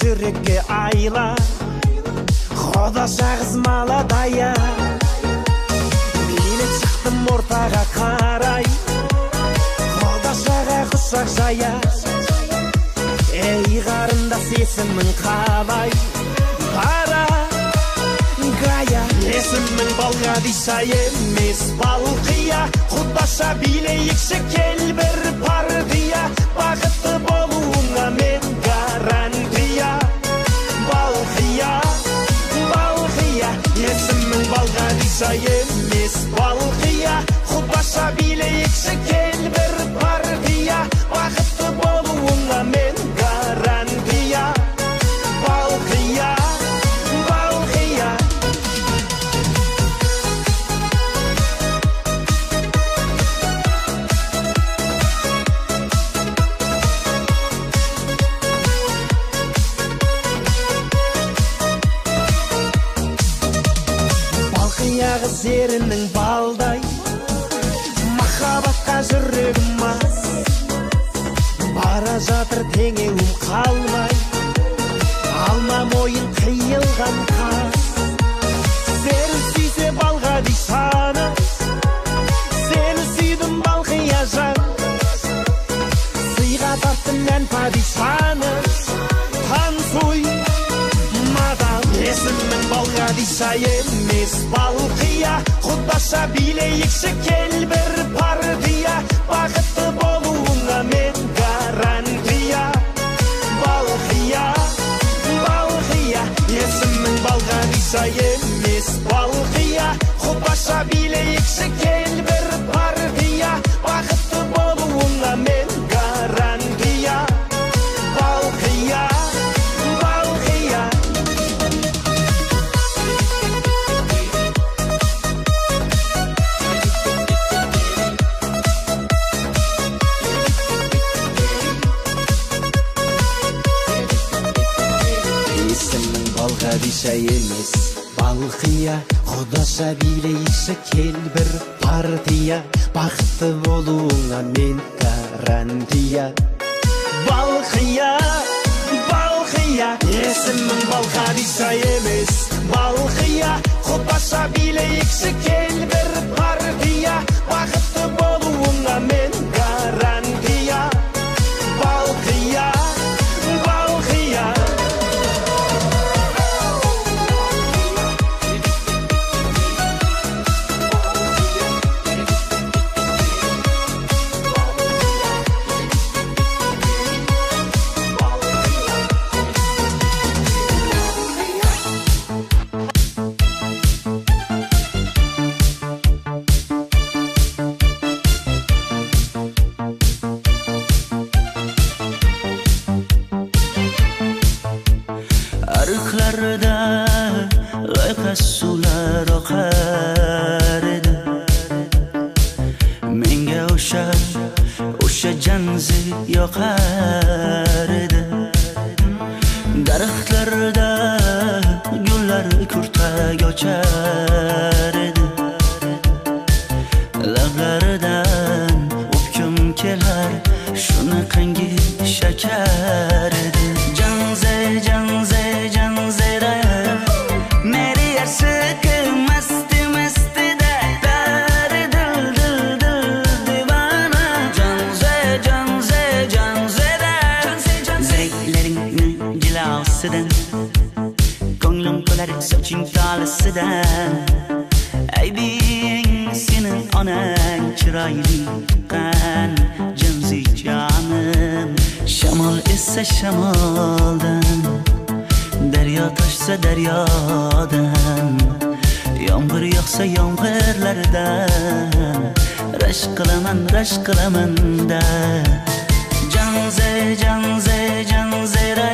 жүрекке айла, Хода шағыз маладая. Мен шықтым ортаға қарай, Хода шаға құшақ жая. Ей қарындас есімің қалай, бара гая. Есімің Балғадиша емес Балқия, Құдаша билейікші кел бір партия. Бақытты болуыңа мен гарантия. Балқия, Балқия. Есімің Балғадиша емес Балқия, Құдаша билейікші кел бір партия. Бақытты болуыңа мен гарантия. Балқия, Балқия. Балқияғы зерінің балдай, махаббатқа жүрегім мас. Бара жатыр теңеуім қалмай, алма мойын қиылған қас. Сені сүйсе Балғадишаны, сені сүйдім Балқия жан. Сыйға тарттым мен падишаны, танцуй мадам. Есімің Балғадиша емес Балқия, Құдаша билейікші кел бір партия. Бақытты болуыңа мен гарантия. Балқия, Балқия. Есімің Балғадиша емес Балқия, Құдаша билейікші кел бір партия. Бақытты болуыңа мен гарантия. Балқия, Балқия. Есімің Балғадиша емес Балқия, Құдаша билейікші кел бір партия. Бақытты болуыңа мен гарантия. Балқия, Балқия. Есімің Балғадиша емес Балқия, Құдаша билейікші кел бір партия. Бақытты болуыңа мен гарантия. Балқия, Балқия. Arıqlarda loyqa suvlar oqar edi. Menga o'sha janzi yoqar edi. Daraxtlarda gullar kurtak ochar edi. Lablaridan o'pkim kelar, shunaqangi shakar edi. Janze, janze, janzera, meri yarsiqi masti mastida, dari dil dil dil divana. Janze, janze, janzera, zirikleringni jilosidan, ko'nglim qolar soching tolisidan. Aybing sening onang chiroyli tuqqan, janzi jonim. Shamol essa shamoldan, daryo toshsa daryodan, yomg'ir yog'sa yomg'irlardan, rashk qilaman da. Janze, janze, janzera,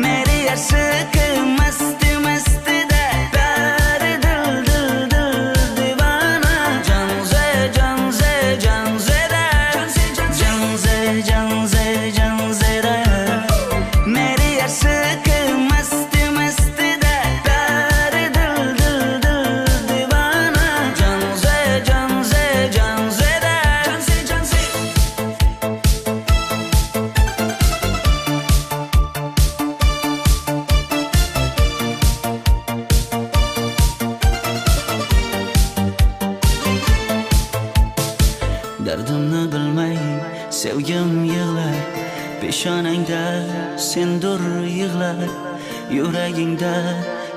meri yarsiqi masti mastida, dari dil dil dil divana. Janze, janze, janzera, janze, janze, janzera, meri yarsiqi masti mastida, dari dil dil dil divana. Janze, janze, janzera. Dardimni bilmay sevgim yig'lar Peshonangda sendur yig'lar Yuragingda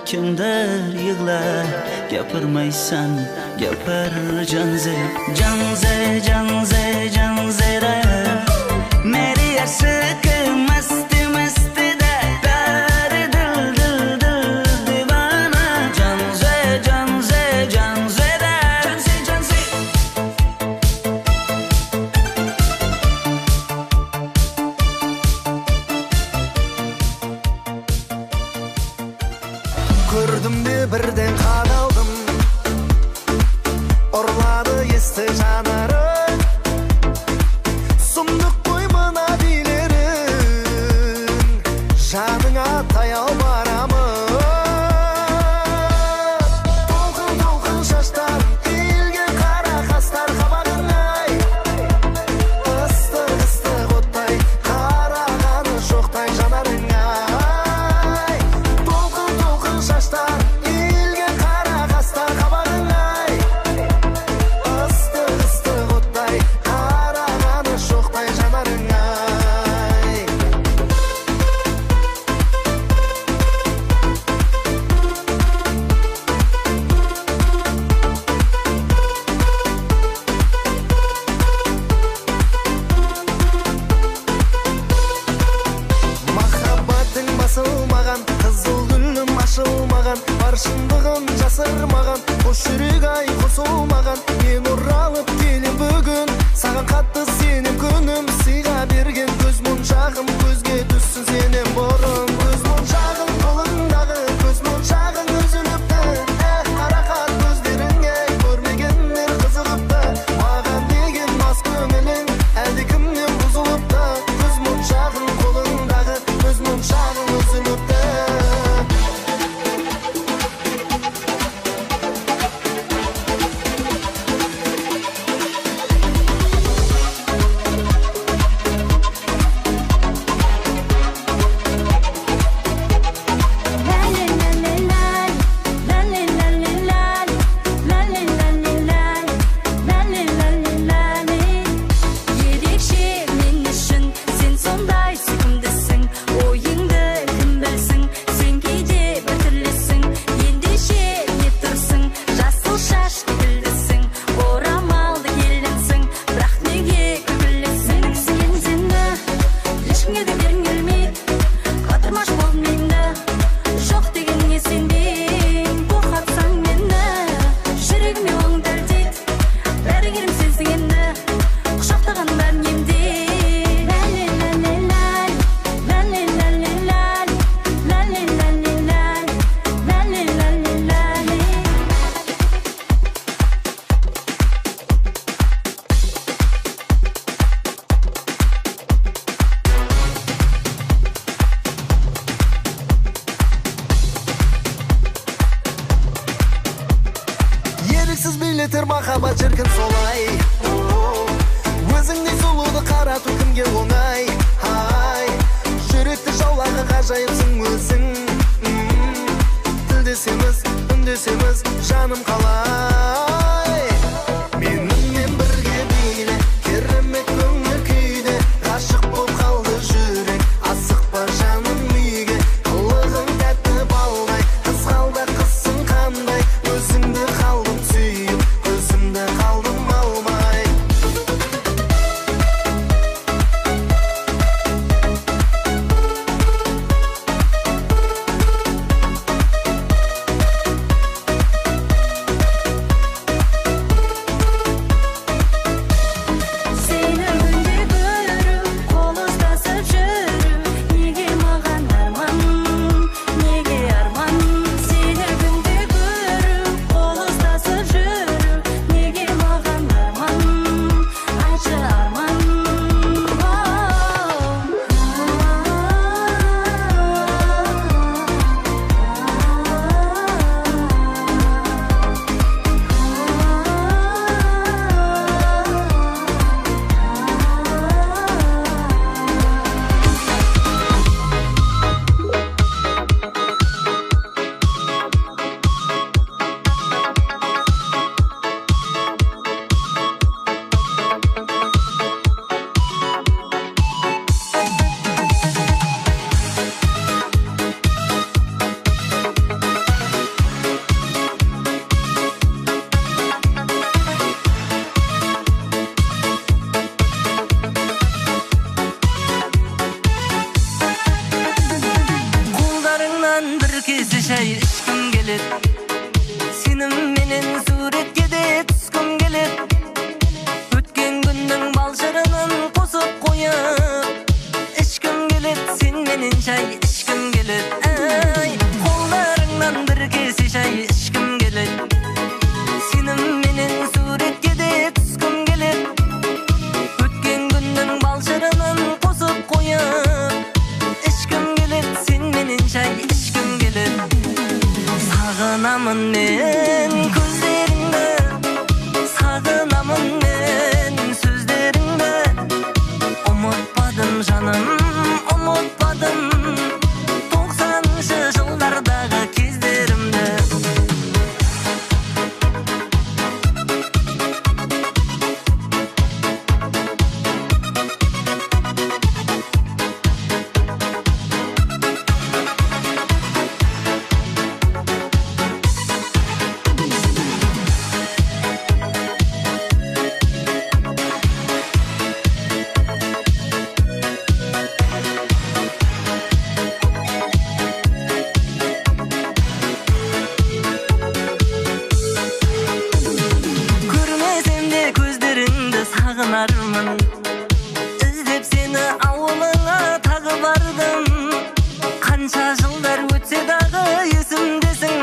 kimdir yig'lar Gapirmaysan gapir janze Janze janze janzera Meri yarsiq masti masti da Dar dil dil dil divana Janze janze janzera Janze janze Gördüm de birden qadaldım Orladı esті жанарың Сұмдық қоймына билерің Жаныңа таяу барамын Толқын шаштар Иілген қара қастар қабағың ай Ыстық оттай Қарағаны жоқтай жанарың ай Толқын шаштар Иілген қара қастар қабағың ай Ыстық оттай Қарағаны жоқтай жанарың ай Махаббатың басылмаған, қызыл гүлім ашылмаған, бар шындығын жасырмаған, қош жүрек ай қосылмаған, мен оралып келем бүгін, саған қатты сенем күнім, сыйға берген көз моншағым, көзге түссін сенен бұрын, көз моншағың қолыңдағы, көз моншағың үзіліпті, қарақат көздеріңе көрмегендер қызығыпты, маған деген мас көңілің әлде кімнен бұзылыпты, көз моншағың қолыңдағы, көз моншағың үзіліпті. Ерекше мен үшін сен сондай сүйкімдісің ойыңды кім білсін сен кейде біртүрлісің ендеше не тұрсың жасыл шашты гүлдісің орамалды келінсің бірақ неге күлкілісің сен сені ешкімге де бергің келмейді батырмаш болдым енді жоқ дегеніңе сенбеймін тоқтатсаң мені жүрегіме оң дәлдейді дәрігерім сенсің енді құшақтаған бәрін емдейді Еріксіз билетер махаббат шіркін солай Өзіңдей сұлуды қарату кімге оңай Ай, жүректі жаулағы ғажайыпсың өзің Тілдесеміз, үндесеміз, жаным қалай Менімен бірге биле, керемет көңіл күйде Ғашық боп қалды жүрек, асықпа жаным үйге Қылығың тәтті балдай, қызғалда қызсың қандай Өзіңді қалдым сүйіп, көзімді қалдым алмай сағынармын. Іздеп сені ауылыңа тағы бардым. Қанша жылдар өтсе дағы есімдесің.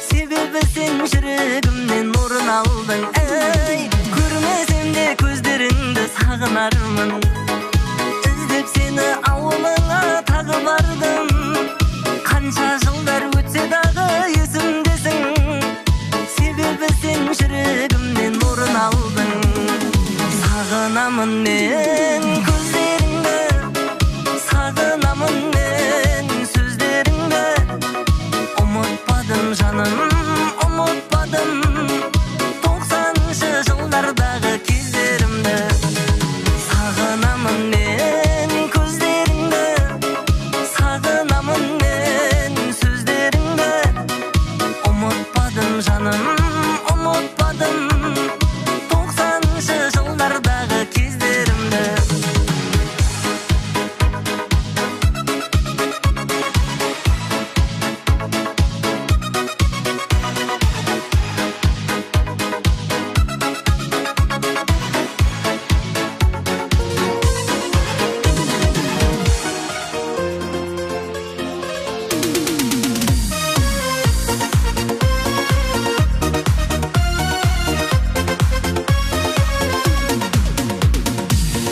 Себебі сен жүрегімнен орын алдың. Көрмесем де көздеріңді сағынармын. Іздеп сені ауылыңа тағы бардым. Қанша жылдар өтсе дағы есімдесің. Себебі сен жүрегімнен орын алдың. Сағынамын мен көздеріңді, сағынамын мен сөздеріңді. Ұмытпадым жаным, ұмытпадым 90-шы жылдардағы кездерімді. Сағынамын мен көздеріңді, сағынамын мен сөздеріңді. Ұмытпадым жаным, ұмытпадым 90-шы жылдардағы кездерімді.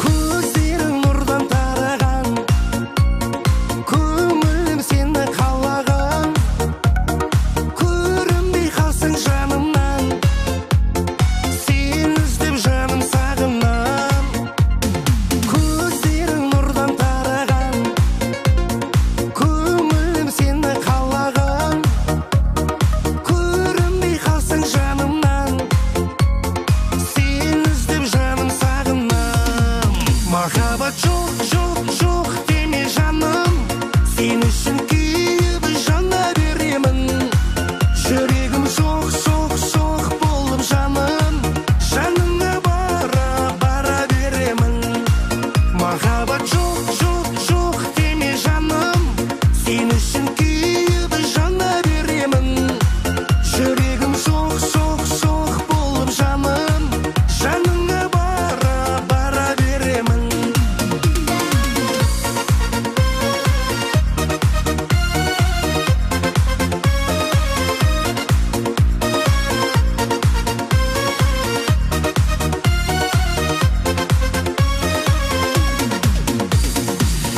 Көздерің нұрдан тараған, көңілім сені қалаған. Көрінбей қалсаң жанымнан, сені іздеп жаным сағынам. Көздерің нұрдан тараған, көңілім сені қалаған. Көрінбей қалсаң жанымнан, сені іздеп жаным сағынам. Махаббат жоқ, жоқ, жоқ деме жаным. Сен үшін күйіп жана беремін. Жүрегім соқ, соқ, соқ болып жаным. Жаныңа бара, бара беремін. Махаббат жоқ, жоқ, жоқ деме жаным. Сен үшін күйіп жана беремін. Жүрегім соқ, соқ, соқ болып жаным. Жаныңа бара, бара беремін.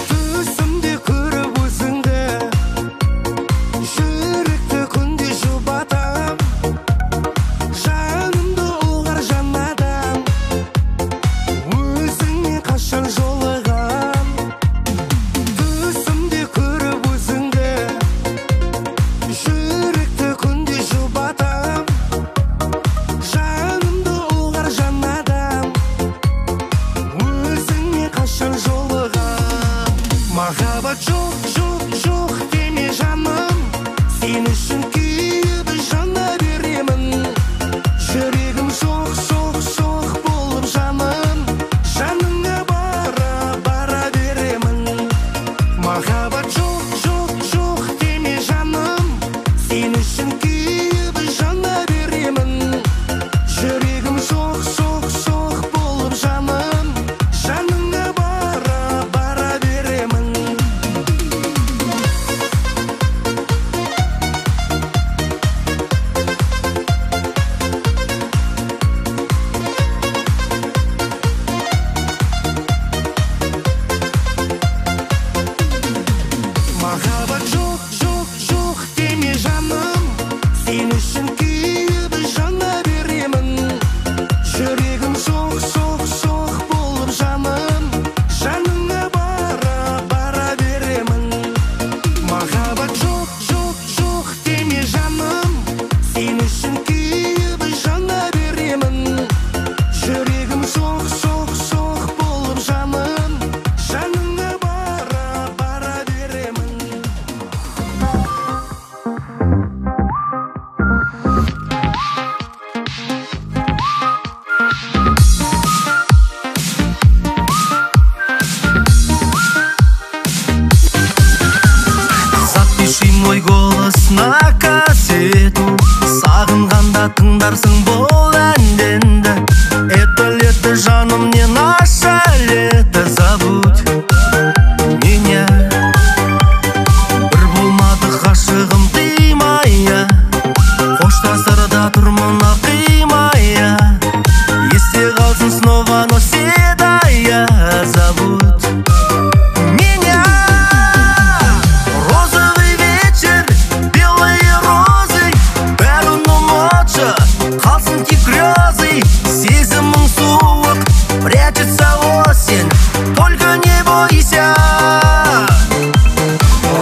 Түсімде көріп өзіңді, жүректі күнде жұбатам. Жанымды ұлғар жанадам, өзіңмен қашан жолығам. Түсімде көріп өзіңді, жүректі күнде жұбатам. Жанымды ұлғар жанадам, өзіңмен қашан жолығам. Махаббат жоқ, жоқ, жоқ деме жаным. Сен үшін күйіп жана беремін. Жүрегім соқ, соқ, соқ болып жаным. Жаныңа бара, бара беремін. Махаббат жоқ, жоқ, жоқ деме жаным. Сен үшін күйіп жана беремін. Жүрегім соқ, соқ, соқ болып жаным. Жаныңа бара, бара беремін. Махаббат жоқ, жоқ, жоқ деме жаным. Сен үшін күйіп жана беремін. Жүрегім соқ, соқ, соқ болып жаным. Жаныңа бара, бара беремін. Махаббат жоқ, жоқ, жоқ деме жаным. Сен үшін күйіп жана беремін. Жүрегім соқ, соқ, соқ болып жаным. Жаныңа бара, бара беремін. Запиши мой голос на кассету. Сағынғанда тыңдарсың бұл әнденді. Это лето жан болсын снова, но седая зовут меня. Розовый вечер, белые розы, бәрін ұмытшы, қалсын тек грезы. Сезімің суық, прячется осень, только не бойся.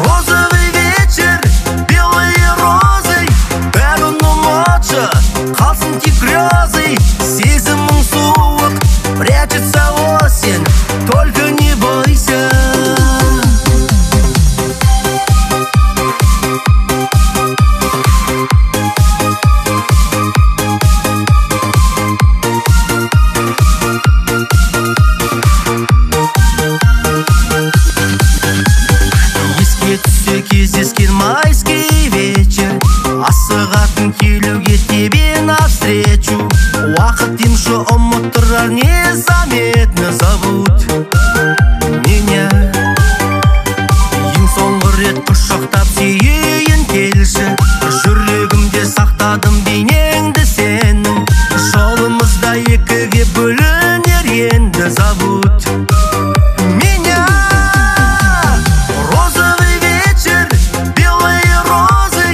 Розовый вечер, белые розы, бәрін ұмытшы, қалсын тек грезы. Сезімің суық, прячется осень, только не бойся. Еске түссе кездескен майский вечер, асығатын келуге тебе навстречу. Уақыт демші ұмыттырар, незаметно зовут меня. Ең соңғы рет құшақтап сүйейін келші, жүрегімде сақтадым бейнеңді сенің. Жолымызда екіге бөлінер енді зовут меня. Розовый вечер, белые розы,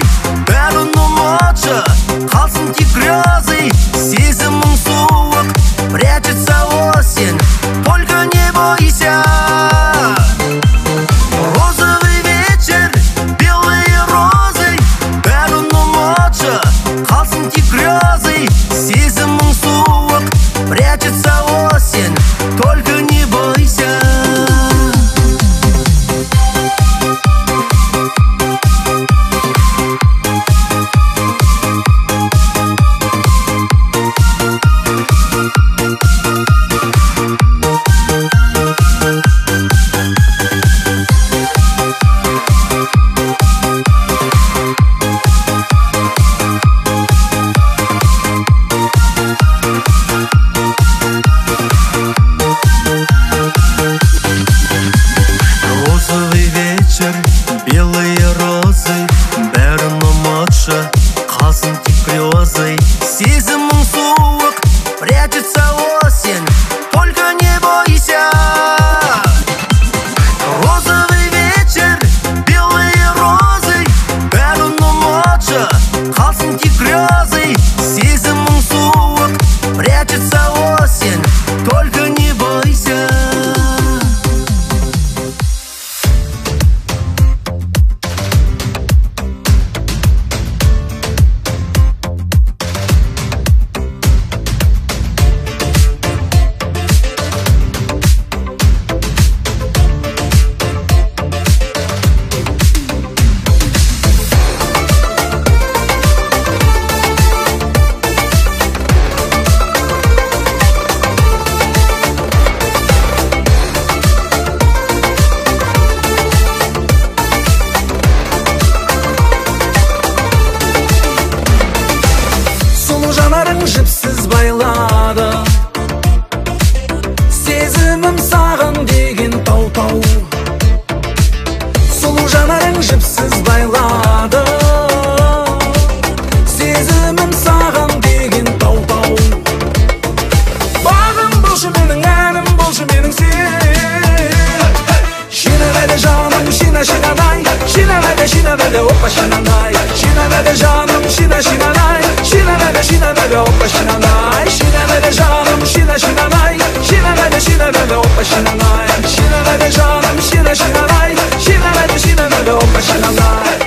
бәрін ұмытшы, қалсын тек грезы. Сезімің суық, прячется осень, только не бойся. Розовый вечер, белые розы, бәрін ұмытшы, қалсын тек грезы. Сезімің суық, прячется осень, только не бойся. Розовый вечер, белые розы, бәрін ұмытшы, қалсын тек грезы. Сезімің суық, прячется осень, только не бойся. Розовый вечер, белые розы, бәрін ұмытшы, қалсын тек грезы. Сезімің суық, прячется осень, только не бойся. Сұлу жанарың жіпсіз байлады, сезімім саған деген тау-тау. Сұлу жанарың жіпсіз байлады, сезімім саған деген тау-тау. Бағым болшы менің, әнім болшы менің сен. Шинавәді жаным, шина-шинанай, шинавәді, опа шинанай. Шинавәді жаным, шина-шинанай, шинавәді, опа шинанай. Шинавәді жаным, шина-шинанай, шинавәді, опа шинанай. Шинавәді жаным, шина-шинанай, шинавәді, опа шинанай.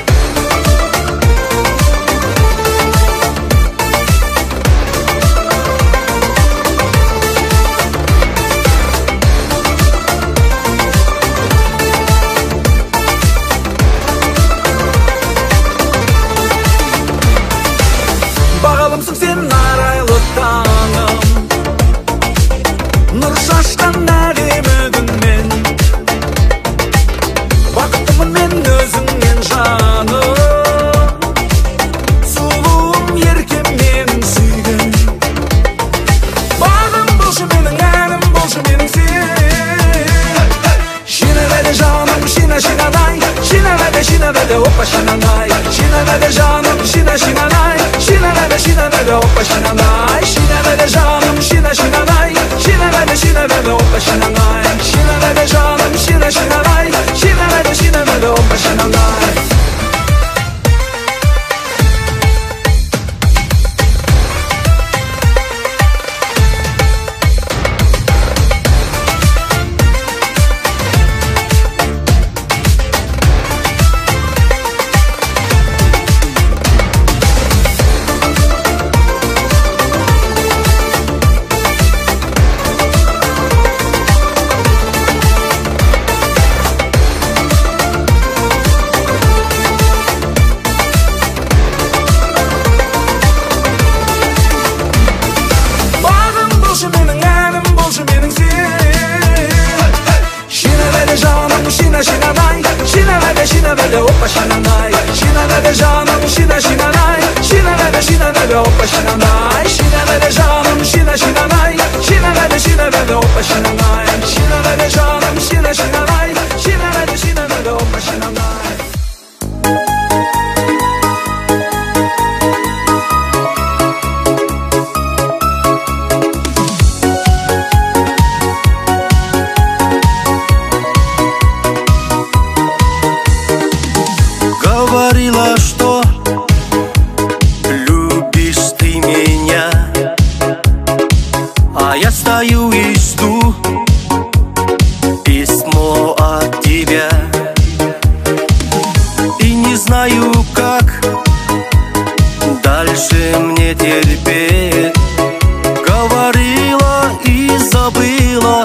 Бағалымсың сен арайлы таңым, нұр шашқан әдемі күнмен. Бақыттымын мен өзіңнен жаным, сұлуым еркем менің сүйген. Бағым болшы менің, әнім болшы менің сен. Шинавәді жаным, шина-шинанай, шинавәді, опа шинанай. Шинавәді жаным, шина-шинанай, шинавәді, опа шинанай. Шинавәді жаным, шина-шинанай, şinevede hoppa şinanay. Şinevede canım şine şinanay. Şinevede hoppa şinanay. Şinevede hoppa şinanay. Şinevede canım şine şinanay. Şinevede hoppa şinanay. Şinevede canım şine şinanay. Şinevede hoppa şinanay. Şinevede canım şine şinanay. Şinevede hoppa şinanay. Говорила, что любишь ты меня, а я стою и жду письмо от тебя. И не знаю, как дальше мне терпеть. Говорила и забыла,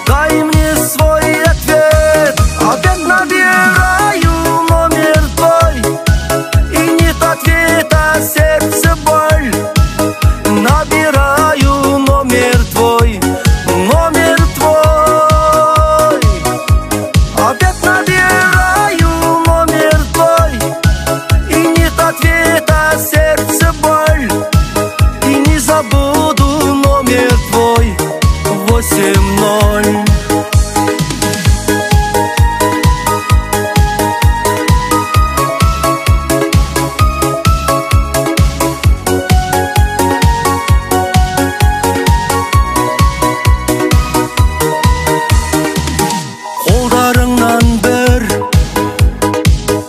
дай мне свой ответ. Опять набираю номер твой, и нет ответа, сердце боль. Набираю номер твой, номер твой. Опять набираю номер твой, и нет ответа, сердце боль. И не забуду номер твой, 8-0. Қолдарыңнан бір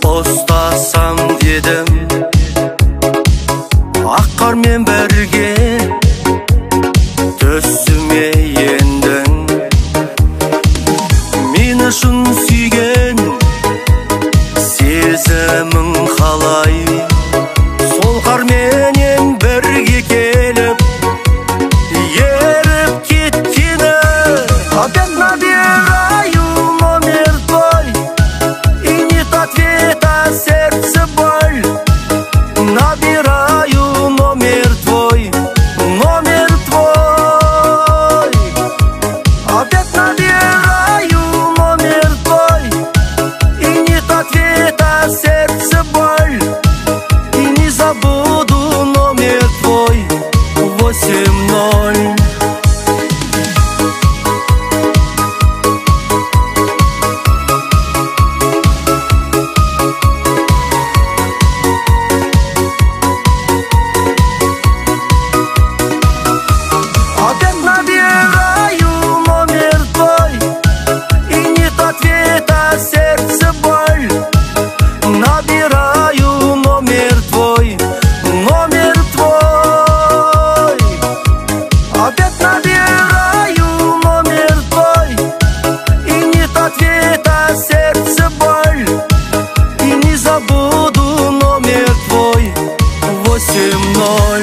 ұстасам дедім, ақ қармен бірге түсіме ендің. Мені шын сүйген сезімің қалай, сол қарменен бірге келіп еріп кеткені. Опять набираю номер твой, и нет ответа, сердце боль. Набираю номер твой, номер твой. Опять набираю номер твой, и нет ответа, сердце боль. И не забуду номер твой, 8-0. Опять набираю номер твой, и нет ответа, сердце боль. Набираю номер твой, номер твой. Опять набираю номер твой, и нет ответа, сердце боль. И не забуду номер твой, 8-0.